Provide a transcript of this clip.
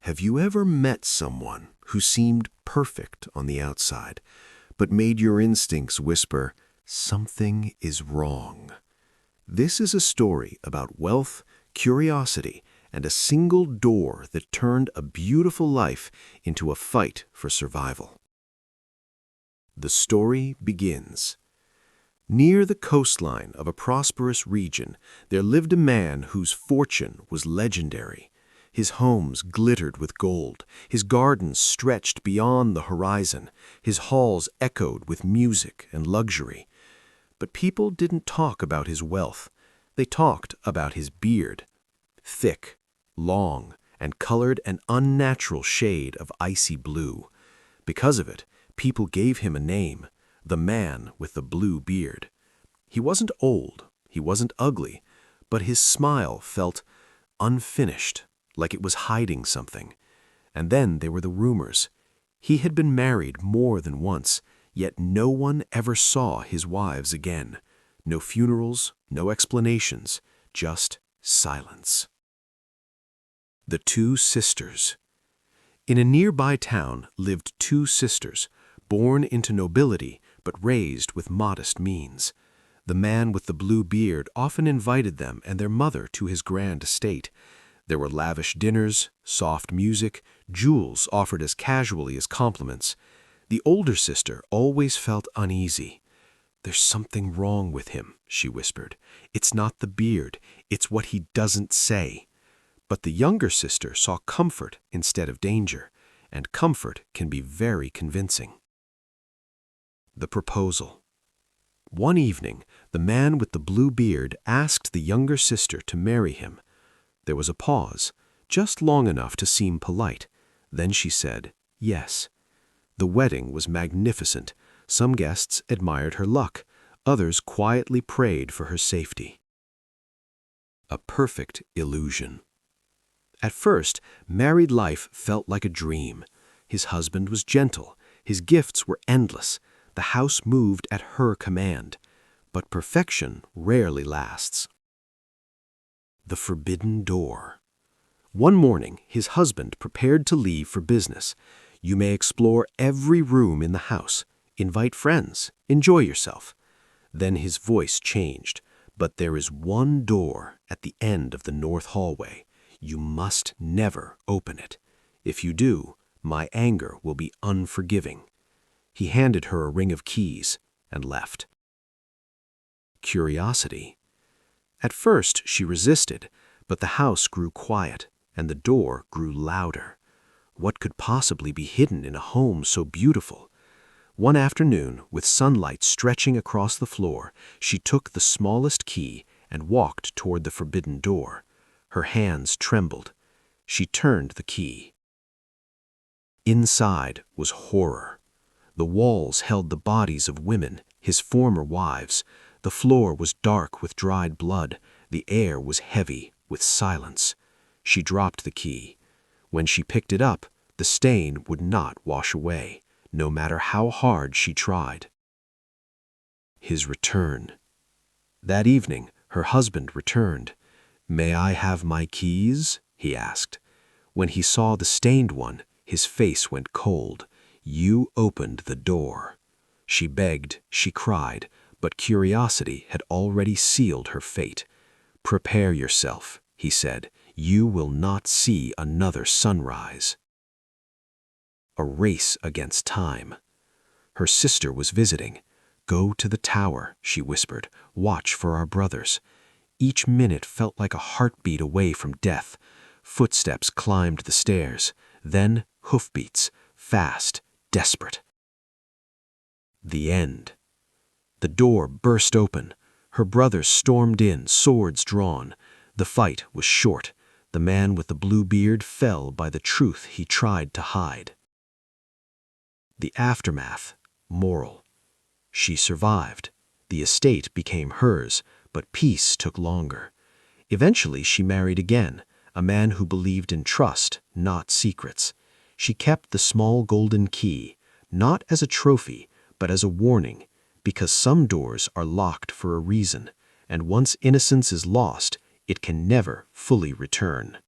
Have you ever met someone who seemed perfect on the outside, but made your instincts whisper, something is wrong? This is a story about wealth, curiosity, and a single door that turned a beautiful life into a fight for survival. The story begins. Near the coastline of a prosperous region, there lived a man whose fortune was legendary. His homes glittered with gold, his gardens stretched beyond the horizon, his halls echoed with music and luxury. But people didn't talk about his wealth. They talked about his beard. Thick, long, and colored an unnatural shade of icy blue. Because of it, people gave him a name, the man with the blue beard. He wasn't old, he wasn't ugly, but his smile felt unfinished, like it was hiding something. And then there were the rumors. He had been married more than once, yet no one ever saw his wives again. No funerals, no explanations, just silence. The Two Sisters. In a nearby town lived two sisters, born into nobility but raised with modest means. The man with the blue beard often invited them and their mother to his grand estate. There were lavish dinners, soft music, jewels offered as casually as compliments. The older sister always felt uneasy. "There's something wrong with him," she whispered. "It's not the beard, it's what he doesn't say." But the younger sister saw comfort instead of danger, and comfort can be very convincing. The proposal. One evening, the man with the blue beard asked the younger sister to marry him. There was a pause, just long enough to seem polite. Then she said, yes. The wedding was magnificent. Some guests admired her luck. Others quietly prayed for her safety. A perfect illusion. At first, married life felt like a dream. His husband was gentle. His gifts were endless. The house moved at her command. But perfection rarely lasts. The forbidden door. One morning, his husband prepared to leave for business. You may explore every room in the house, invite friends, enjoy yourself. Then his voice changed. But there is one door at the end of the north hallway. You must never open it. If you do, my anger will be unforgiving. He handed her a ring of keys and left. Curiosity. At first, she resisted, but the house grew quiet, and the door grew louder. What could possibly be hidden in a home so beautiful? One afternoon, with sunlight stretching across the floor, she took the smallest key and walked toward the forbidden door. Her hands trembled. She turned the key. Inside was horror. The walls held the bodies of women, his former wives. The floor was dark with dried blood. The air was heavy with silence. She dropped the key. When she picked it up, the stain would not wash away, no matter how hard she tried. His return. That evening, her husband returned. "May I have my keys?" he asked. When he saw the stained one, his face went cold. "You opened the door." She begged, she cried, but curiosity had already sealed her fate. "Prepare yourself," he said. "You will not see another sunrise." A race against time. Her sister was visiting. "Go to the tower," she whispered. "Watch for our brothers." Each minute felt like a heartbeat away from death. Footsteps climbed the stairs. Then hoofbeats, fast, desperate. The end. The door burst open. Her brothers stormed in, swords drawn. The fight was short. The man with the blue beard fell by the truth he tried to hide. The aftermath. Moral. She survived. The estate became hers, but peace took longer. Eventually she married again, a man who believed in trust, not secrets. She kept the small golden key, not as a trophy, but as a warning, because some doors are locked for a reason, and once innocence is lost, it can never fully return.